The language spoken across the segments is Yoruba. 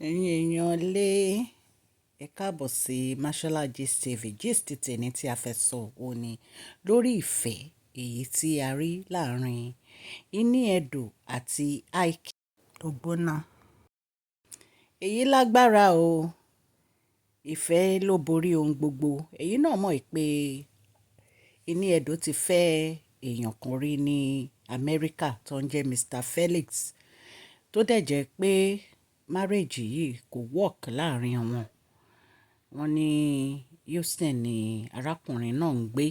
Ẹ̀yin èèyàn lé ẹ káàbọ̀ sí Mashola Gist TV. Gist tèmi tí a fẹ́ sọ òun ni lórí ìfẹ́ èyí tí a rí láàrin Edo àti Ik Ogbonna. Èyí lágbára o, ìfẹ́ ló borí ohun gbogbo. Èyí náà mọ̀ pé Edo ti fẹ́ èèyàn kan rí ní Amẹ́ríkà tó ń jẹ́ Mr. Felix, tó dẹ̀ jẹ́ pé marriage yìí kò work láàrin wọn. Wọ́n ní Houston ni arákùnrin náà ń gbé,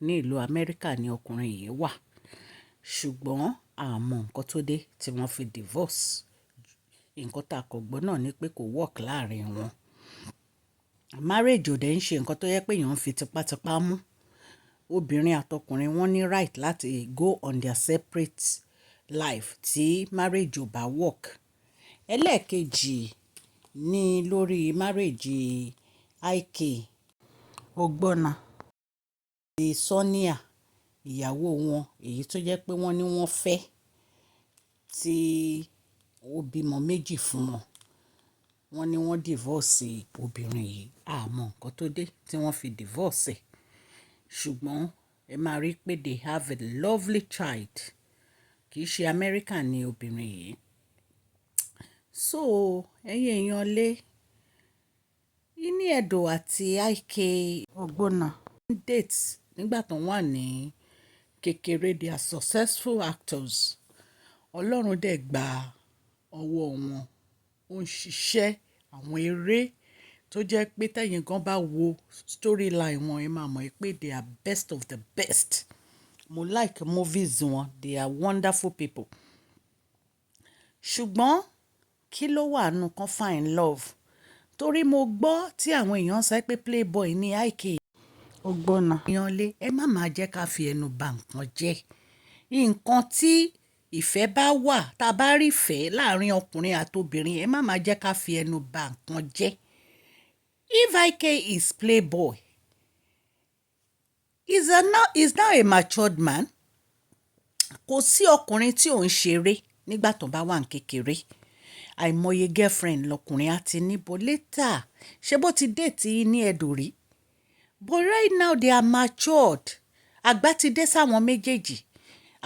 ní ìlú Amẹ́ríkà ni ọkùnrin yìí wà, ṣùgbọ́n àmọ́ nǹkan tó dé tí wọ́n fi divorce. Nǹkan tá a kò gbọ́ náà ni pé kò work láàrin wọn. Marriage ò dẹ̀ ń ṣe nǹkan tó yẹ pé èèyàn ń fi tipátipá mú. Obìnrin àtọkùnrin wọ́n ní right láti go on their separate life tí marriage ò bá work. Ẹlẹ́ẹ̀kejì ní lórí marriage Ik Ogbonna àti Sonia, ìyàwó wọn, èyí tó jẹ́ pé wọ́n ní wọ́n fẹ́, tí ó bímọ méjì fún wọn. Wọ́n ní wọ́n divorce obìnrin yìí, àmọ́ nǹkan tó dé tí wọ́n fi divorce. Ṣùgbọ́n ẹ máa rí pé they have a lovely child. Kì í ṣe American ni obìnrin yìí. So ẹ̀yin èèyàn lé Edo àti Ik Ogbonna date nígbà tó wà ní kékeré. They are successful actors. Ọlọ́run dẹ̀ gba ọwọ́ wọn, ó ń ṣiṣẹ́ àwọn eré tó jẹ́ pé tẹ̀yin gan bá wo storyline wọn ẹ máa mọ̀ pé they are best of the best. Mo like movies wọn, they are wonderful people. Ṣùgbọ́n kí ló wà nù kan find love? Torí mo gbọ́ tí àwọn èèyàn sọ pé playboy ni Ik Ogbonna. Èèyàn lé ẹ má máa jẹ́ ká fi ẹnu bà nǹkan jẹ́. Nǹkan tí ìfẹ́ bá wà, tá a bá rí ìfẹ́ láàrin ọkùnrin àti obìnrin, ẹ má máa jẹ́ ká fi ẹnu bà nǹkan jẹ́. If Ik is playboy, is now a matured man. Kò sí ọkùnrin tí ò ń ṣeré nígbà tó bá wà ní kékeré. Àìmọye girlfriend lọkùnrin àti níbo later ṣé bó ti date ní Edo rí. But right now they are matured. Àgbà ti dé sáwọn méjèèjì.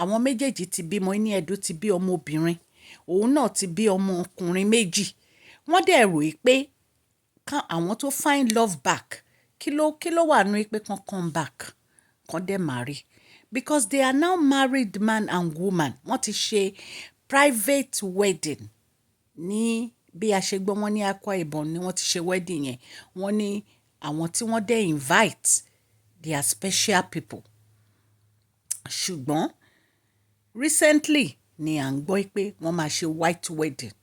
Àwọn méjèèjì ti bímọ, ní Edo ti bí ọmọ obìnrin, òun náà ti bí ọmọ ọkùnrin méjì. Wọ́n dẹ̀ rò pé àwọn tó find love back, kí ló wà nù pé kan come back, kan dẹ̀ marry. Because they are now married man and woman. Wọ́n ti ṣe private wedding ní bí a ṣe gbọ́, wọ́n ní Akwa Ibom ni wọ́n ti ṣe wedding yẹn. Wọ́n ní àwọn tí wọ́n dẹ̀ invite, they are special people. Ṣùgbọ́n recently ni à ń gbọ́ pé wọ́n máa ṣe white wedding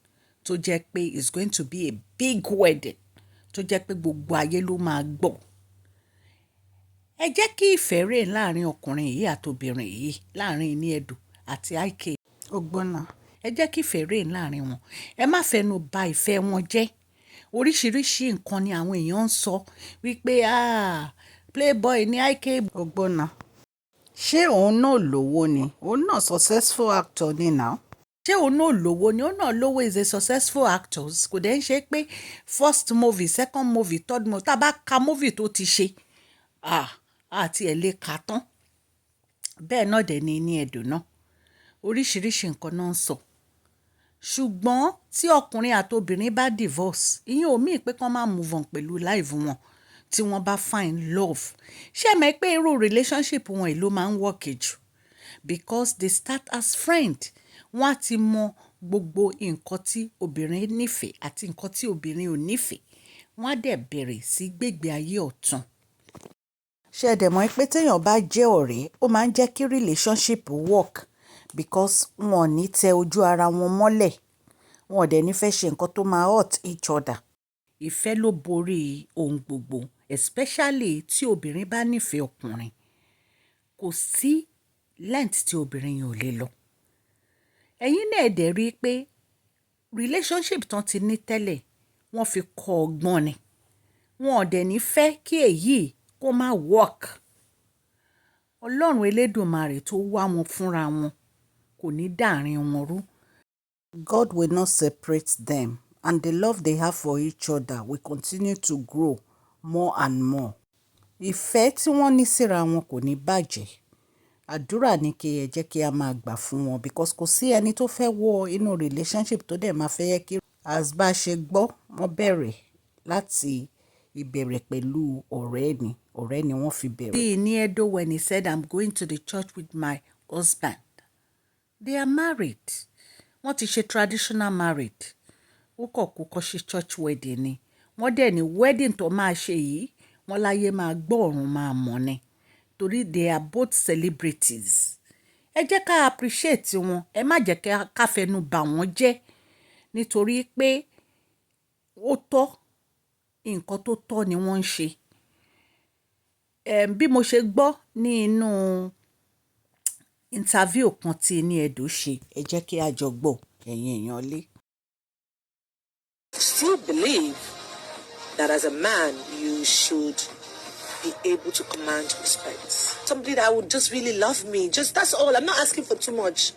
tó jẹ́ pé it's going to be a big wedding tó jẹ́ pé gbogbo ayé ló máa gbọ́. Ẹ jẹ́ kí ìfẹ́ rèé láàrin ọkùnrin yìí àti obìnrin yìí, láàrin Edo àti Ik Ogbonna. Ẹ jẹ́ kí ìfẹ́ rèé láàrin wọn. Ẹ má fẹnu bà ìfẹ́ wọn jẹ́. Oríṣiríṣi nǹkan ni àwọn èèyàn ń sọ wípé playboy ni Ik Ogbonna. Ṣé òun náà lówó ni? Òun náà successful actor ni now. Ṣé òun náà lówó ni? Òun náà lówó, is a successful actor. Kò dẹ̀ ń ṣe pé first movie, second movie, third movie, tá a bá ka movie tó ti ṣe, àti ẹ̀ lè kà tán. Bẹ́ẹ̀ náà dẹ̀ ni ní Edo náà. Oríṣiríṣi nǹkan náà ń sọ. Ṣùgbọ́n tí ọkùnrin àti obìnrin bá divorce, ìyẹn ò mean pé kán má move on pẹ̀lú life wọn tí wọ́n bá find love. Ṣé ẹ mọ̀ pé irú relationship wọn yìí ló máa ń work jù? Because they start as friend. Wọ́n á ti mọ gbogbo nǹkan tí obìnrin nífẹ̀ẹ́ àti nǹkan tí obìnrin ò nífẹ̀ẹ́. Wọ́n á dẹ̀ bẹ̀rẹ̀ sí gbégbé ayé ọ̀tun. Ṣé ẹ dẹ̀ mọ̀ pé téèyàn bá jẹ́ ọ̀rẹ́, ó máa ń jẹ́ kí relationship work because wọn ò ní tẹ ojú ara wọn mọ́lẹ̀. Wọn ò dẹ̀ ní fẹ́ ṣe nǹkan tó máa hurt each other. Ìfẹ́ ló borí ohun gbogbo, especially tí obìnrin bá nífẹ̀ẹ́ ọkùnrin. Kò sí length tí obìnrin yẹn ò lè lọ. Ẹ̀yin náà dẹ̀ rí i pé relationship tán ti ní tẹ́lẹ̀, wọ́n fi kọ́ ọgbọ́n ni. Wọn ò dẹ̀ ní fẹ́ kí èyí kó má work. Ọlọ́run Elédùmarè tó wá wọn fúnra wọn kò ní dàárín wọn rú. God will not separate them and the love they have for each other will continue to grow more and more. Ìfẹ́ tí wọ́n ní síra wọn kò ní bàjẹ́. Àdúrà ni kí ẹ jẹ́ kí a máa gbà fún wọn, because kò sí ẹni tó fẹ́ wọ inú relationship tó dẹ̀ máa fẹ́ yẹ kí. As bá ṣe gbọ́, wọ́n bẹ̀rẹ̀ láti ìbẹ̀rẹ̀ pẹ̀lú ọ̀rẹ́ ni wọ́n fi bẹ̀rẹ̀. See in Edo when he said, I'm going to the church with my husband. They are married. Wọ́n ti ṣe traditional married. Ó kọ̀ ṣe church wedding ni. Wọ́n dẹ̀ ní wedding tó máa ṣe yìí, wọ́n láyé máa gbọ́ ọ̀run máa mọ̀ ni. Torí they are both celebrities. Ẹ jẹ́ ká appreciate wọn. Ẹ má jẹ́ ká fẹnu bà wọ́n jẹ́. Nítorí pé ó tọ́, nǹkan tó tọ́ ni wọ́n ń ṣe. Bí mo ṣe gbọ́ ní inú interview kan tí ní Edo ṣe, ẹ jẹ́ kí a jọ gbọ́ ẹ̀yin èèyàn lé. Still believe that as a man you should be able to command respect. Somebody that would just really love me. Just that's all. I'm not asking for too much.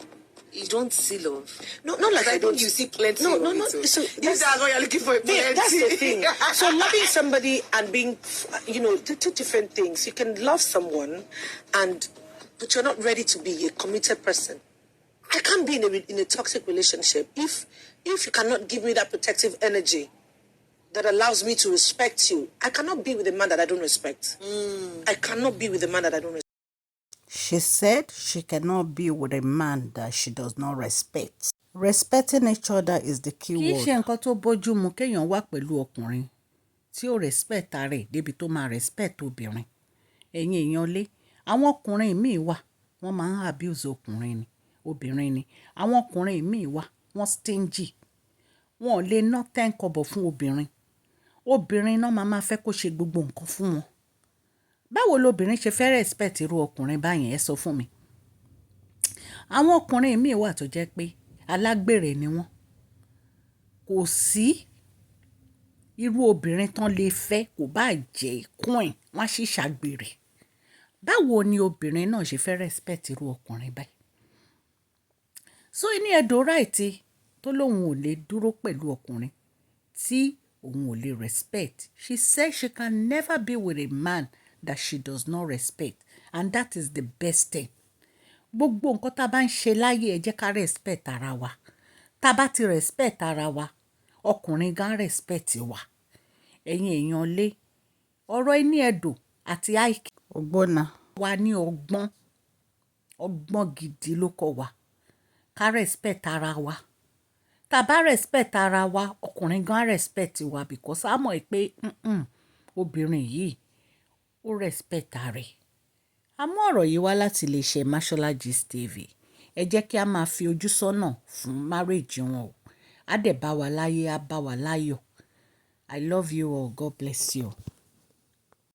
You don't see love. No, not like I don't. You see plenty. No. So that's what you're looking for. Yeah, that's the thing. So loving somebody and being, two different things. You can love someone, but you're not ready to be a committed person. I can't be in a toxic relationship if you cannot give me that protective energy that allows me to respect you. I cannot be with a man that I don't respect. I cannot be with a man that I don't respect. She said she cannot be with a man that she does not respect. Respecting each other is the key word. Kì í ṣe nǹkan tó bójú mu kéèyàn wà pẹ̀lú ọkùnrin tí ó respect rẹ̀ débi tó máa respect obìnrin. Ẹ̀yin èèyàn lé, àwọn ọkùnrin míì wà, wọ́n máa ń abuse obìnrin ni. Àwọn ọkùnrin míì wà, wọ́n stingy. Wọn ò lè ná 10 kọ́bọ̀ fún obìnrin. Obìnrin náà máa fẹ́ kó ṣe gbogbo nǹkan fún wọn. Báwo lobìnrin ṣe fẹ́ respect irú ọkùnrin báyẹn, ẹ sọ fún mi. Àwọn ọkùnrin míì wà tó jẹ́ pé alágbèrè ni wọ́n. Kò sí irú obìnrin tán lè fẹ́, kò bá jẹ́ queen, wọ́n sì ṣàgbèrè. Báwo ni obìnrin náà ṣe fẹ́ respect irú ọkùnrin báyìí? So ní Edo right tó lóun ò lè dúró pẹ̀lú ọkùnrin tí òun ò lè respect. She said she can never be with a man that she does not respect, and that is the best thing. Gbogbo nǹkan tá bá ń ṣe láyé ẹ jẹ́ ká respect ara wa. Tá bá ti respect ara wa, ọkùnrin gan respect wa. Ẹ̀yin èèyàn lé, ọ̀rọ̀ ní Edo Ati Ik Ogbonna wa ní ọgbọ́n gidi ló kọ́ wa. Ká respect ara wa. Tá bá respect ara wa, ọkùnrin gan respect wa, because a mọ̀ pé obìnrin yìí ó respect ara rẹ̀. Àmọ́ ọ̀rọ̀ yìí wá láti iléeṣẹ́ Mashola Gist TV. Ẹ jẹ́ kí a máa fi ojú sọ́nà fún marriage wọn o. Á dẹ̀ bá wa láyé, á bá wa láyọ̀. I love you all. God bless you.